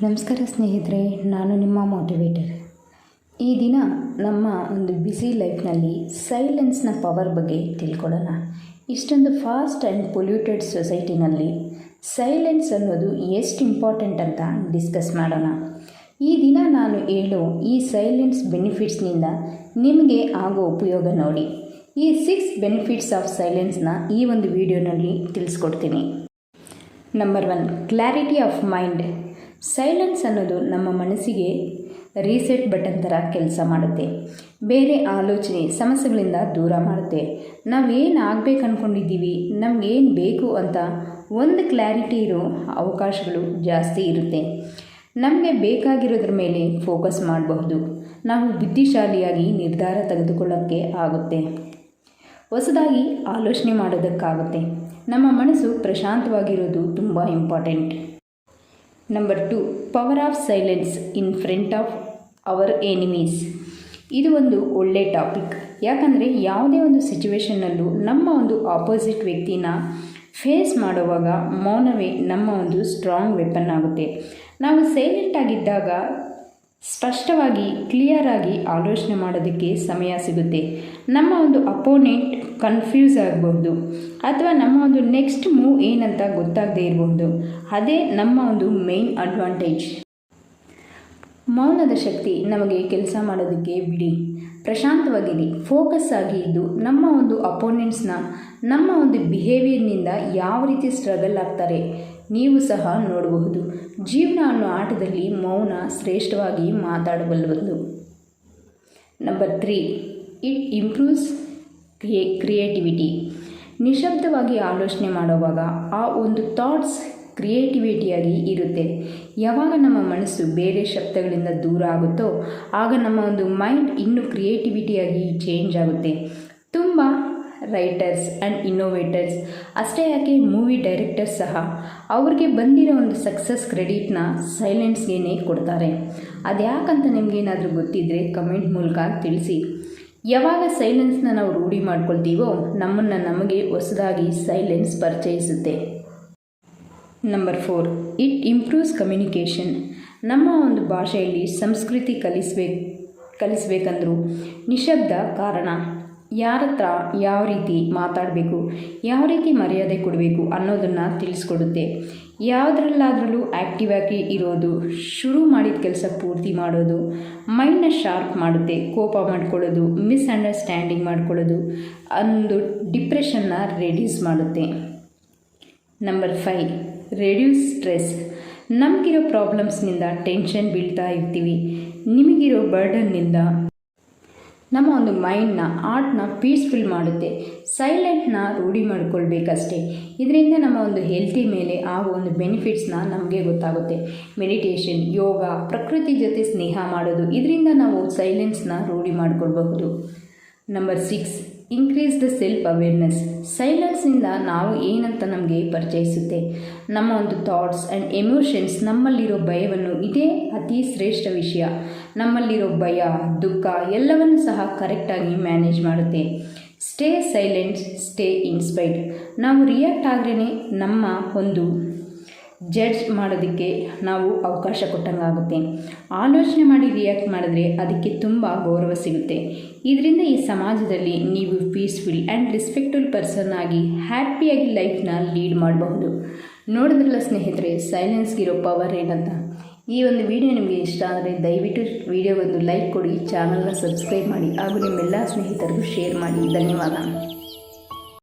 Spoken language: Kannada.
ನಮಸ್ಕಾರ ಸ್ನೇಹಿತರೆ, ನಾನು ನಿಮ್ಮ ಮೋಟಿವೇಟರ್. ಈ ದಿನ ನಮ್ಮ ಒಂದು ಬ್ಯುಸಿ ಲೈಫ್ನಲ್ಲಿ ಸೈಲೆನ್ಸ್ನ ಪವರ್ ಬಗ್ಗೆ ತಿಳ್ಕೊಳ್ಳೋಣ. ಇಷ್ಟೊಂದು ಫಾಸ್ಟ್ ಆ್ಯಂಡ್ ಪೊಲ್ಯೂಟೆಡ್ ಸೊಸೈಟಿನಲ್ಲಿ ಸೈಲೆನ್ಸ್ ಅನ್ನೋದು ಎಷ್ಟು ಇಂಪಾರ್ಟೆಂಟ್ ಅಂತ ಡಿಸ್ಕಸ್ ಮಾಡೋಣ. ಈ ದಿನ ನಾನು ಹೇಳೋ ಈ ಸೈಲೆನ್ಸ್ ಬೆನಿಫಿಟ್ಸ್ನಿಂದ ನಿಮಗೆ ಆಗೋ ಉಪಯೋಗ ನೋಡಿ. ಈ 6 ಬೆನಿಫಿಟ್ಸ್ ಆಫ್ ಸೈಲೆನ್ಸ್ನ ಈ ಒಂದು ವಿಡಿಯೋನಲ್ಲಿ ತಿಳಿಸ್ಕೊಡ್ತೀನಿ. Number 1, clarity of mind. Silence ಅನ್ನೋದು ನಮ್ಮ ಮನಸ್ಸಿಗೆ ರೀಸೆಟ್ ಬಟನ್ ಥರ ಕೆಲಸ ಮಾಡುತ್ತೆ. ಬೇರೆ ಆಲೋಚನೆ ಸಮಸ್ಯೆಗಳಿಂದ ದೂರ ಮಾಡುತ್ತೆ. ನಾವೇನು ಆಗಬೇಕು ಅಂದ್ಕೊಂಡಿದ್ದೀವಿ, ನಮಗೇನು ಬೇಕು ಅಂತ ಒಂದು ಕ್ಲಾರಿಟಿ ಇರೋ ಅವಕಾಶಗಳು ಜಾಸ್ತಿ ಇರುತ್ತೆ. ನಮಗೆ ಬೇಕಾಗಿರೋದ್ರ ಮೇಲೆ ಫೋಕಸ್ ಮಾಡಬಹುದು. ನಾವು ಬುದ್ಧಿಶಾಲಿಯಾಗಿ ನಿರ್ಧಾರ ತೆಗೆದುಕೊಳ್ಳೋಕ್ಕೆ ಆಗುತ್ತೆ. ಹೊಸದಾಗಿ ಆಲೋಚನೆ ಮಾಡೋದಕ್ಕಾಗುತ್ತೆ. ನಮ್ಮ ಮನಸ್ಸು ಪ್ರಶಾಂತವಾಗಿರೋದು ತುಂಬ important. Number 2, power of silence in front of our enemies. ಇದು ಒಂದು ಒಳ್ಳೆ ಟಾಪಿಕ್. ಯಾಕಂದರೆ ಯಾವುದೇ ಒಂದು ಸಿಚುವೇಷನ್ನಲ್ಲೂ ನಮ್ಮ ಒಂದು ಆಪೋಸಿಟ್ ವ್ಯಕ್ತಿನ ಫೇಸ್ ಮಾಡುವಾಗ ಮೌನವೇ ನಮ್ಮ ಒಂದು ಸ್ಟ್ರಾಂಗ್ ವೆಪನ್ ಆಗುತ್ತೆ. ನಾವು ಸೈಲೆಂಟ್ ಆಗಿದ್ದಾಗ ಸ್ಪಷ್ಟವಾಗಿ ಕ್ಲಿಯರಾಗಿ ಆಲೋಚನೆ ಮಾಡೋದಕ್ಕೆ ಸಮಯ ಸಿಗುತ್ತೆ. ನಮ್ಮ ಒಂದು ಅಪೋನೆಂಟ್ ಕನ್ಫ್ಯೂಸ್ ಆಗಬಹುದು ಅಥವಾ ನಮ್ಮ ಒಂದು ನೆಕ್ಸ್ಟ್ ಮೂವ್ ಏನಂತ ಗೊತ್ತಾಗದೇ ಇರಬಹುದು. ಅದೇ ನಮ್ಮ ಒಂದು ಮೇನ್ ಅಡ್ವಾಂಟೇಜ್. ಮೌನದ ಶಕ್ತಿ ನಮಗೆ ಕೆಲಸ ಮಾಡೋದಕ್ಕೆ ಬಿಡಿ. ಪ್ರಶಾಂತವಾಗಿರಿ, ಫೋಕಸ್ ಆಗಿ ಇದ್ದು ನಮ್ಮ ಒಂದು ಅಪೋನೆಂಟ್ಸ್ನ ನಮ್ಮ ಒಂದು ಬಿಹೇವಿಯರ್ನಿಂದ ಯಾವ ರೀತಿ ಸ್ಟ್ರಗಲ್ ಆಗ್ತಾರೆ ನೀವು ಸಹ ನೋಡಬಹುದು. ಜೀವನ ಅನ್ನೋ ಆಟದಲ್ಲಿ ಮೌನ ಶ್ರೇಷ್ಠವಾಗಿ ಮಾತಾಡಬಲ್ಲದು. Number 3, it improves creativity. ನಿಶಬ್ದವಾಗಿ ಆಲೋಚನೆ ಮಾಡುವಾಗ ಆ ಒಂದು ಥಾಟ್ಸ್ ಕ್ರಿಯೇಟಿವಿಟಿಯಾಗಿ ಇರುತ್ತೆ. ಯಾವಾಗ ನಮ್ಮ ಮನಸ್ಸು ಬೇರೆ ಶಬ್ದಗಳಿಂದ ದೂರ ಆಗುತ್ತೋ ಆಗ ನಮ್ಮ ಒಂದು ಮೈಂಡ್ ಇನ್ನೂ ಕ್ರಿಯೇಟಿವಿಟಿಯಾಗಿ ಚೇಂಜ್ ಆಗುತ್ತೆ. ತುಂಬ ರೈಟರ್ಸ್ ಆ್ಯಂಡ್ ಇನ್ನೋವೇಟರ್ಸ್ ಅಷ್ಟೇ ಯಾಕೆ ಮೂವಿ ಡೈರೆಕ್ಟರ್ಸ್ ಸಹ ಅವ್ರಿಗೆ ಬಂದಿರೋ ಒಂದು ಸಕ್ಸಸ್ ಕ್ರೆಡಿಟ್ನ ಸೈಲೆನ್ಸ್ಗೇ ಕೊಡ್ತಾರೆ. ಅದ್ಯಾಕಂತ ನಿಮಗೇನಾದರೂ ಗೊತ್ತಿದ್ದರೆ ಕಮೆಂಟ್ ಮೂಲಕ ತಿಳಿಸಿ. ಯಾವಾಗ ಸೈಲೆನ್ಸ್ನ ನಾವು ರೂಢಿ ಮಾಡ್ಕೊಳ್ತೀವೋ ನಮಗೆ ಹೊಸದಾಗಿ ಸೈಲೆನ್ಸ್ ಪರಿಚಯಿಸುತ್ತೆ. Number 4, it improves communication. ನಮ್ಮ ಒಂದು ಭಾಷೆಯಲ್ಲಿ ಸಂಸ್ಕೃತಿ ಕಲಿಸ್ಬೇಕಂದ್ರೂ ನಿಶಬ್ದ ಕಾರಣ. ಯಾರ ಹತ್ರ ಯಾವ ರೀತಿ ಮಾತಾಡಬೇಕು, ಯಾವ ರೀತಿ ಮರ್ಯಾದೆ ಕೊಡಬೇಕು ಅನ್ನೋದನ್ನು ತಿಳಿಸ್ಕೊಡುತ್ತೆ. ಯಾವುದ್ರಲ್ಲಾದ್ರೂ ಆ್ಯಕ್ಟಿವ್ ಆಗಿ ಇರೋದು, ಶುರು ಮಾಡಿದ ಕೆಲಸ ಪೂರ್ತಿ ಮಾಡೋದು, ಮೈಂಡ್ನ ಶಾರ್ಪ್ ಮಾಡುತ್ತೆ. ಕೋಪ ಮಾಡ್ಕೊಳ್ಳೋದು, ಮಿಸ್ಅಂಡರ್ಸ್ಟ್ಯಾಂಡಿಂಗ್ ಮಾಡ್ಕೊಳ್ಳೋದು, ಒಂದು ಡಿಪ್ರೆಷನ್ನ ರೆಡ್ಯೂಸ್ ಮಾಡುತ್ತೆ. Number 5, reduce stress. ನಮಗಿರೋ ಪ್ರಾಬ್ಲಮ್ಸ್ನಿಂದ ಟೆನ್ಷನ್ ಬೀಳ್ತಾ ಇರ್ತೀವಿ. ನಿಮಗಿರೋ ಬರ್ಡನ್ನಿಂದ ನಮ್ಮ ಒಂದು ಮೈಂಡ್ನ ಆರ್ಟ್ನ ಪೀಸ್ಫುಲ್ ಮಾಡುತ್ತೆ. ಸೈಲೆಂಟ್ನ ರೂಢಿ ಮಾಡಿಕೊಳ್ಬೇಕಷ್ಟೇ. ಇದರಿಂದ ನಮ್ಮ ಒಂದು ಹೆಲ್ತಿ ಮೇಲೆ ಆಗೋ ಒಂದು ಬೆನಿಫಿಟ್ಸ್ನ ನಮಗೆ ಗೊತ್ತಾಗುತ್ತೆ. ಮೆಡಿಟೇಷನ್, ಯೋಗ, ಪ್ರಕೃತಿ ಜೊತೆ ಸ್ನೇಹ ಮಾಡೋದು, ಇದರಿಂದ ನಾವು ಸೈಲೆನ್ಸ್ನ ರೂಢಿ ಮಾಡಿಕೊಳ್ಬಹುದು. Number 6, increase the self awareness. ಸೈಲೆನ್ಸ್ನಿಂದ ನಾವು ಏನಂತ ನಮಗೆ ಪರಿಚಯಿಸುತ್ತೆ. ನಮ್ಮ ಒಂದು ಥಾಟ್ಸ್ ಆ್ಯಂಡ್ ಎಮೋಷನ್ಸ್, ನಮ್ಮಲ್ಲಿರೋ ಭಯವನ್ನು, ಇದೇ ಅತಿ ಶ್ರೇಷ್ಠ ವಿಷಯ. ನಮ್ಮಲ್ಲಿರೋ ಭಯ, ದುಃಖ ಎಲ್ಲವನ್ನು ಸಹ ಕರೆಕ್ಟಾಗಿ ಮ್ಯಾನೇಜ್ ಮಾಡುತ್ತೆ. Stay silent, stay inspired. ನಾವು ರಿಯಾಕ್ಟ್ ಆದ್ರೇ ನಮ್ಮ ಒಂದು ಜಡ್ಜ್ ಮಾಡೋದಕ್ಕೆ ನಾವು ಅವಕಾಶ ಕೊಟ್ಟಂಗಾಗುತ್ತೆ. ಆಲೋಚನೆ ಮಾಡಿ ರಿಯಾಕ್ಟ್ ಮಾಡಿದ್ರೆ ಅದಕ್ಕೆ ತುಂಬ ಗೌರವ ಸಿಗುತ್ತೆ. ಇದರಿಂದ ಈ ಸಮಾಜದಲ್ಲಿ ನೀವು ಪೀಸ್ಫುಲ್ ಆ್ಯಂಡ್ ರೆಸ್ಪೆಕ್ಟ್ಫುಲ್ ಪರ್ಸನ್ ಆಗಿ ಹ್ಯಾಪಿಯಾಗಿ ಲೈಫ್ನ ಲೀಡ್ ಮಾಡಬಹುದು. ನೋಡಿದ್ರಲ್ಲ ಸ್ನೇಹಿತರೆ, ಸೈಲೆನ್ಸ್ಗಿರೋ ಪವರ್ ಏನಂತ. ಈ ಒಂದು ವಿಡಿಯೋ ನಿಮಗೆ ಇಷ್ಟ ಆದರೆ ದಯವಿಟ್ಟು ವಿಡಿಯೋಗೊಂದು ಲೈಕ್ ಕೊಡಿ, ಚಾನಲ್ನ ಸಬ್ಸ್ಕ್ರೈಬ್ ಮಾಡಿ ಹಾಗೂ ನಿಮ್ಮೆಲ್ಲ ಸ್ನೇಹಿತರಿಗೂ ಶೇರ್ ಮಾಡಿ. ಧನ್ಯವಾದ.